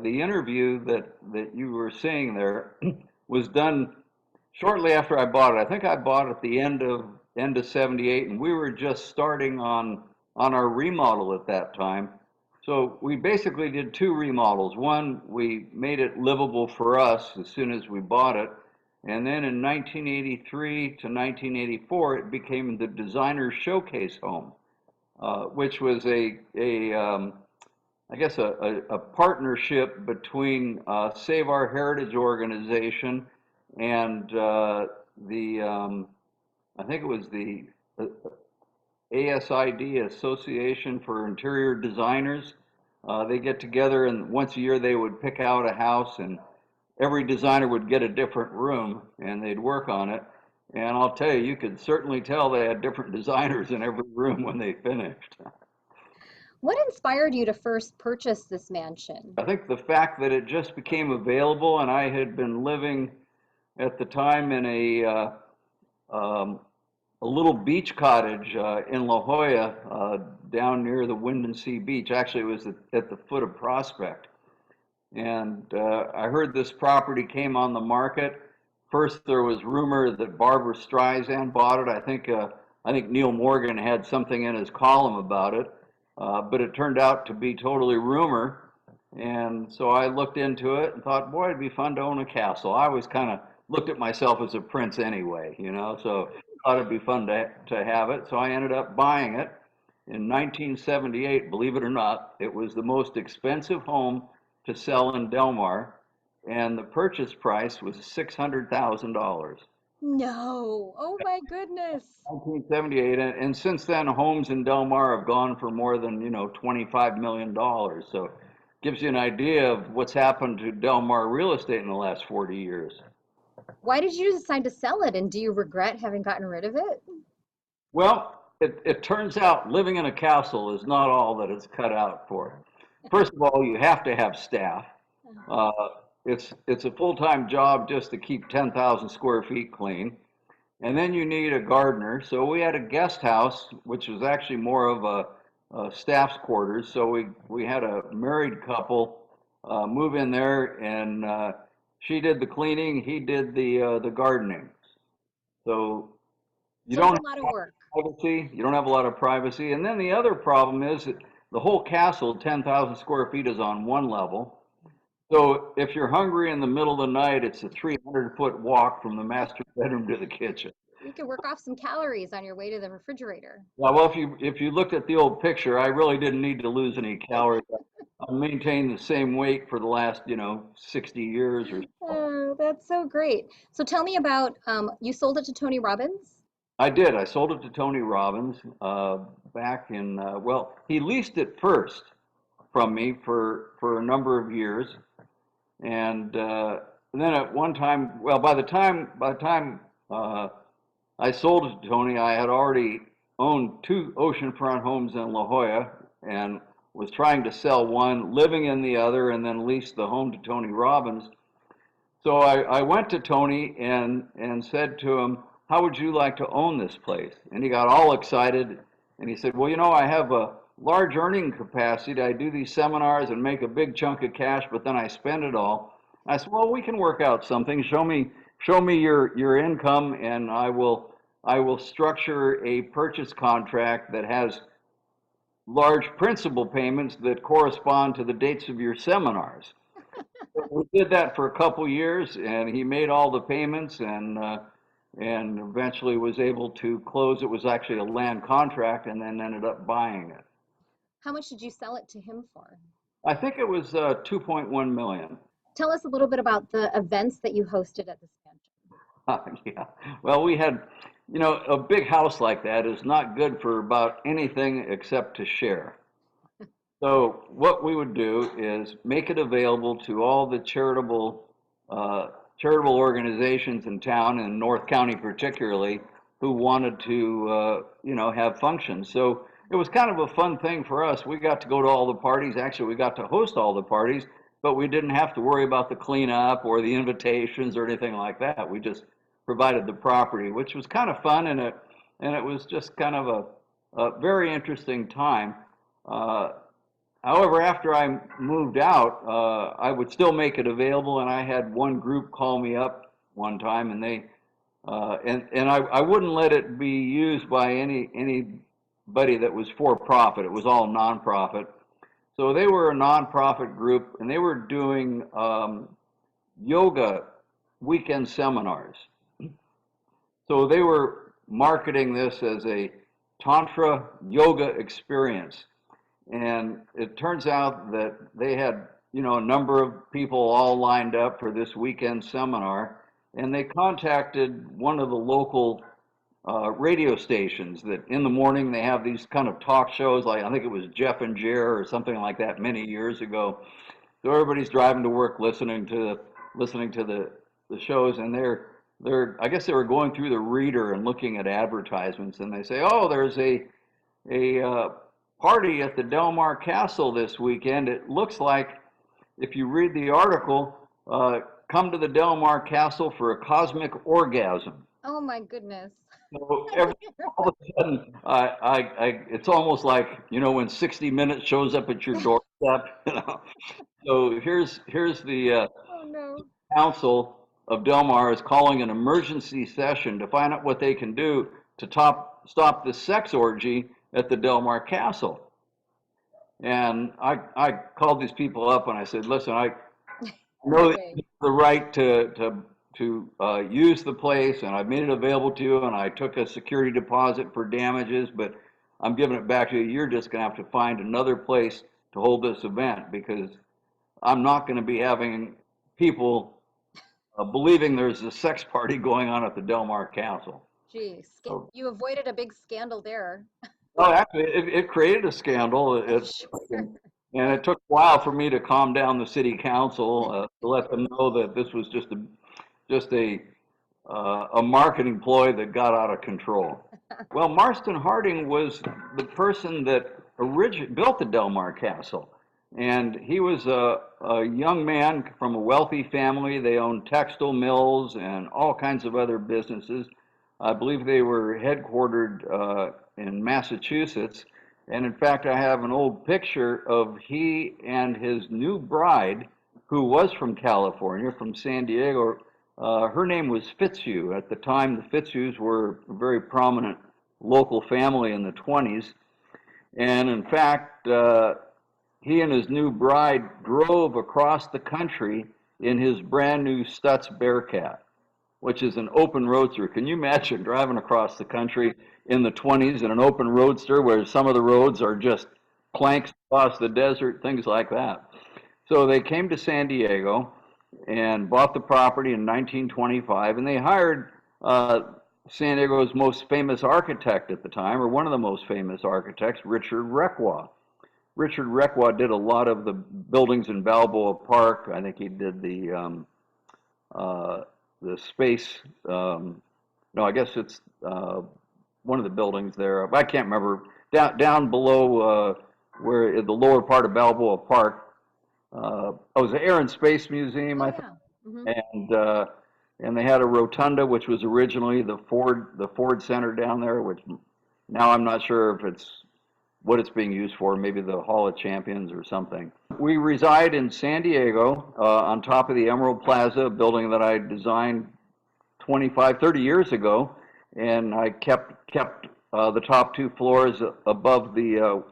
the interview that you were seeing there was done shortly after I bought it. I think I bought it at the end of '78, and we were just starting on our remodel at that time. So we basically did two remodels. One, we made it livable for us as soon as we bought it, and then in 1983 to 1984, it became the designer showcase home, which was I guess a partnership between Save Our Heritage organization and I think it was the uh, ASID, Association for Interior Designers. They get together and once a year they would pick out a house and every designer would get a different room and they'd work on it. And I'll tell you, you could certainly tell they had different designers in every room when they finished. What inspired you to first purchase this mansion? I think the fact that it just became available, and I had been living at the time in um, a little beach cottage in La Jolla, down near the Wind and Sea Beach. Actually, it was at the foot of Prospect. And I heard this property came on the market. First, there was rumor that Barbara Streisand bought it. I think Neil Morgan had something in his column about it, but it turned out to be totally rumor. And so I looked into it and thought, boy, it'd be fun to own a castle. I always kind of looked at myself as a prince anyway, so thought it'd be fun to have it. So I ended up buying it in 1978. Believe it or not, it was the most expensive home to sell in Del Mar, and the purchase price was $600,000. No. Oh my goodness. 1978, and since then, homes in Del Mar have gone for more than $25 million. So, gives you an idea of what's happened to Del Mar real estate in the last 40 years. Why did you decide to sell it and do you regret having gotten rid of it? Well, it turns out living in a castle is not all that it's cut out for. First of all, you have to have staff. Uh, it's a full-time job just to keep 10,000 square feet clean. And then you need a gardener. So we had a guest house, which was actually more of a staff's quarters. So we had a married couple move in there, and she did the cleaning, he did the gardening. So you So it was don't a lot of work. have privacy. You don't have a lot of privacy. And then the other problem is that the whole castle, 10,000 square feet, is on one level. So if you're hungry in the middle of the night, it's a 300-foot walk from the master bedroom to the kitchen. You could work off some calories on your way to the refrigerator. Yeah, well, if you looked at the old picture, I really didn't need to lose any calories. I maintained the same weight for the last, 60 years or so. Oh, that's so great. So tell me about you sold it to Tony Robbins? I did. I sold it to Tony Robbins back in, well, he leased it first from me for a number of years. And then at one time, well, by the time I sold it to Tony, I had already owned two oceanfront homes in La Jolla and was trying to sell one, living in the other, and then lease the home to Tony Robbins. So I went to Tony and said to him, how would you like to own this place? And he got all excited and he said, well, I have a large earning capacity. I do these seminars and make a big chunk of cash, but then I spend it all. I said, well, we can work out something. Show me your income, and I will structure a purchase contract that has large principal payments that correspond to the dates of your seminars. We did that for a couple years, and he made all the payments, and eventually was able to close. It was actually a land contract, and then ended up buying it. How much did you sell it to him for? I think it was 2.1 million. Tell us a little bit about the events that you hosted at this mansion. Yeah. Well, we had, a big house like that is not good for about anything except to share. So what we would do is make it available to all the charitable organizations in town, in North County particularly, who wanted to, have functions. So it was kind of a fun thing for us. We got to go to all the parties. Actually, we got to host all the parties, but we didn't have to worry about the cleanup or the invitations or anything like that. We just provided the property, which was kind of fun, and it was just kind of a very interesting time. However, after I moved out, I would still make it available, and I had one group call me up one time, and I wouldn't let it be used by anybody that was for profit. It was all nonprofit. So they were a nonprofit group, and they were doing yoga weekend seminars. So they were marketing this as a Tantra yoga experience. And it turns out that they had, a number of people all lined up for this weekend seminar. And they contacted one of the local radio stations that in the morning they have these kind of talk shows, like I think it was Jeff and Jer or something like that many years ago. So everybody's driving to work listening to the shows, and I guess they were going through the reader and looking at advertisements, and they say, oh, there's a party at the Del Mar Castle this weekend. It looks like, if you read the article, come to the Del Mar Castle for a cosmic orgasm. Oh my goodness. So all of a sudden, it's almost like, when 60 Minutes shows up at your doorstep. So here's the Oh no. council of Del Mar is calling an emergency session to find out what they can do to stop this sex orgy at the Del Mar Castle. And I called these people up and I said, listen, I know that you have the right to use the place, and I've made it available to you, and I took a security deposit for damages, but I'm giving it back to you. You're just going to have to find another place to hold this event, because I'm not going to be having people believing there's a sex party going on at the Del Mar Castle. Geez, you avoided a big scandal there. Well, actually, it created a scandal. Sure. And it took a while for me to calm down the city council, to let them know that this was just a marketing ploy that got out of control. Well, Marston Harding was the person that built the Del Mar Castle. And he was a young man from a wealthy family. They owned textile mills and all kinds of other businesses. I believe they were headquartered in Massachusetts. And in fact, I have an old picture of he and his new bride, who was from California, from San Diego. Her name was Fitzhugh. At the time, the Fitzhughs were a very prominent local family in the 20s. And in fact, he and his new bride drove across the country in his brand new Stutz Bearcat, which is an open roadster. Can you imagine driving across the country in the 20s in an open roadster where some of the roads are just planks across the desert, things like that? So they came to San Diego and bought the property in 1925, and they hired San Diego's most famous architect at the time, or one of the most famous architects, Richard Requa. Richard Requa did a lot of the buildings in Balboa Park. I think he did the space, no, I guess it's one of the buildings there. I can't remember. Down below where the lower part of Balboa Park, it was the Air and Space Museum, I think. Mm-hmm. And they had a rotunda, which was originally the Ford Center down there, which now I'm not sure if it's what it's being used for, maybe the Hall of Champions or something. We reside in San Diego on top of the Emerald Plaza, a building that I designed 25, 30 years ago, and I kept the top two floors above the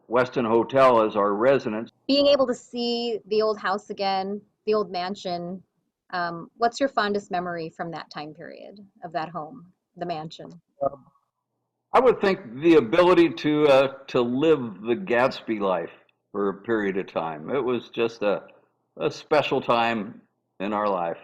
Westin Hotel as our residence. Being able to see the old house again, the old mansion, what's your fondest memory from that time period of that home, the mansion? I would think the ability to live the Gatsby life for a period of time. It was just a special time in our life.